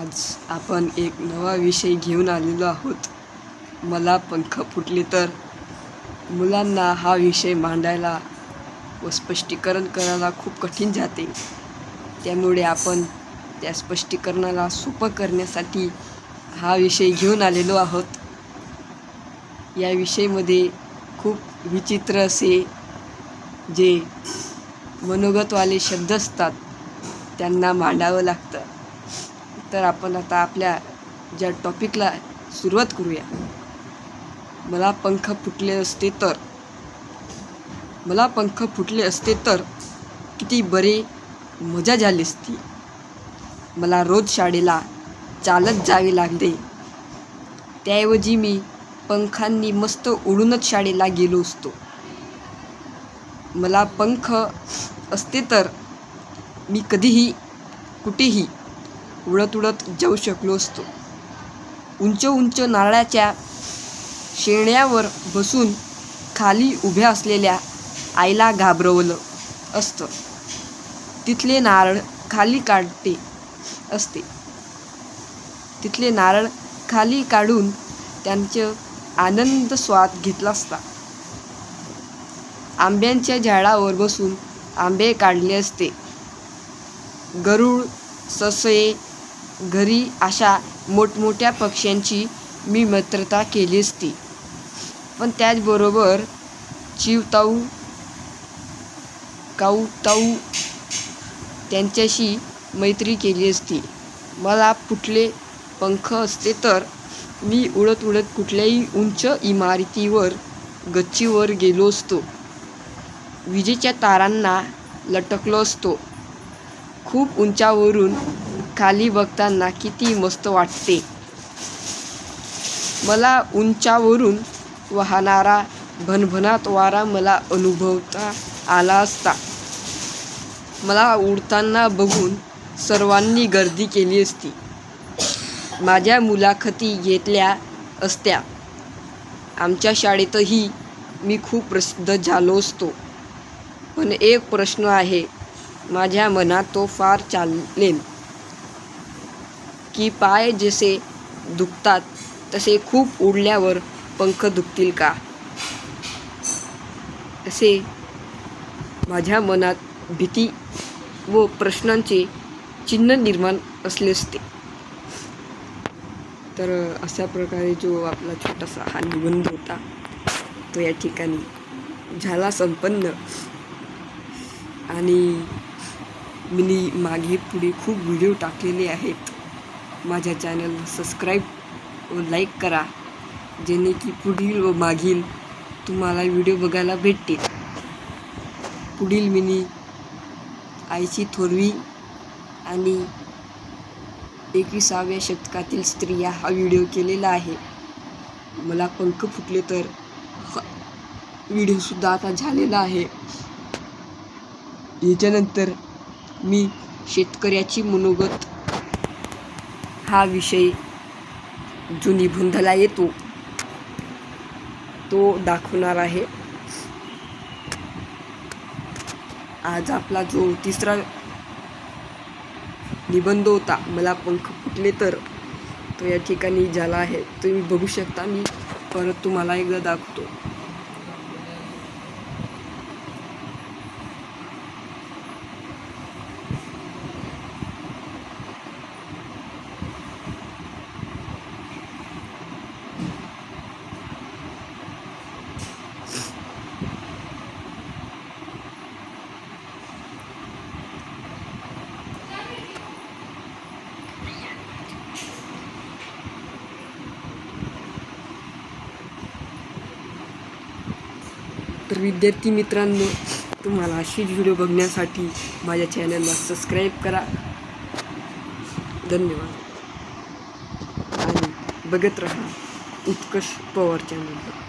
आज आपण एक नवा विषय घेऊन आलेलो आहोत. मला पंख फुटले तर. मुलांना हा विषय मांडायला व स्पष्टीकरण करायला खूप कठीण जाते. त्यामुळे आपण त्या स्पष्टीकरणाला सोपं करण्यासाठी हा विषय घेऊन आलेलो आहोत. या विषयामध्ये खूप विचित्र असे जे मनोगतवाले शब्द असतात त्यांना मांडावं लागतं. तर आपण आता आपल्या ज्या टॉपिकला सुरुवात करूया. मला पंख फुटले असते तर. मला पंख फुटले असते तर किती बरे मजा झाली असती. मला रोज शाळेला चालत जावे लागले. त्याऐवजी मी पंखांनी मस्त उडूनच शाळेला गेलो असतो. मला पंख असते तर मी कधीही कुठेही उडत उडत जाऊ शकलो असतो. उंच उंच नारळाच्या शेंड्यावर बसून खाली उभ्या असलेल्या आईला घाबरवलं असतं. तिथले नारळ खाली काढते असते. तिथले नारळ खाली काढून त्यांचं आनंद स्वाद घेतला असता. आंब्यांच्या झाडावर बसून आंबे काढले असते. गरुड, ससे, घरी अशा मोठमोठ्या पक्ष्यांची मी मित्रता केली असती. पण त्याचबरोबर चिवताऊ, कावताऊ त्यांच्याशी मैत्री केली असती. मला फुटले पंख असते तर मी उडत उडत कुठल्याही उंच इमारतीवर गच्चीवर गेलो असतो. विजेच्या तारांना लटकलो असतो. खूप उंचावरून खाली बघताना किती मस्त वाटते. मला उंचावरून वाहणारा भनभनाट वारा मला अनुभवता आला असता. मला उडताना बघून सर्वांनी गर्दी केली असती. माझ्या मुलाखती घेतल्या असत्या. आमच्या शाळेतही मी खूप प्रसिद्ध झालो असतो. पण एक प्रश्न आहे माझ्या मनात, तो फार चालेल की पाय जसे दुखतात तसे खूप उडल्यावर पंख दुखतील का? असे माझ्या मनात भीती व प्रश्नांचे चिन्ह निर्माण असले असते. तर अशा प्रकारे जो आपला छोटासा हा निबंध होता तो या ठिकाणी झाला संपन्न. आणि मी मागे पुढे खूप व्हिडिओ टाकलेले आहेत. माझ्या चॅनलला सबस्क्राईब व लाईक करा, जेणे की पुढील व मागील तुम्हाला व्हिडिओ बघायला भेटतील. पुढील मिनी आईची थोरवी आणि 21व्या शतकातील स्त्रिया हा व्हिडिओ केलेला आहे. मला पंख फुटले तर व्हिडिओसुद्धा आता झालेला आहे. याच्यानंतर मी शेतकऱ्याची मनोगत हा विषय जो निबंधाला येतो तो दाखवणार आहे. आज आपला जो तिसरा निबंध होता मला पंख फुटले तर, तो या ठिकाणी झाला आहे. तुम्ही बघू शकता. मी परत तुम्हाला एकदा दाखवतो. तर विद्यार्थी मित्रांनो, तुम्हाला अशीच व्हिडिओ बघण्यासाठी माझ्या चॅनलला सबस्क्राईब करा. धन्यवाद आणि बघत राहा उत्कर्ष पवार चॅनल.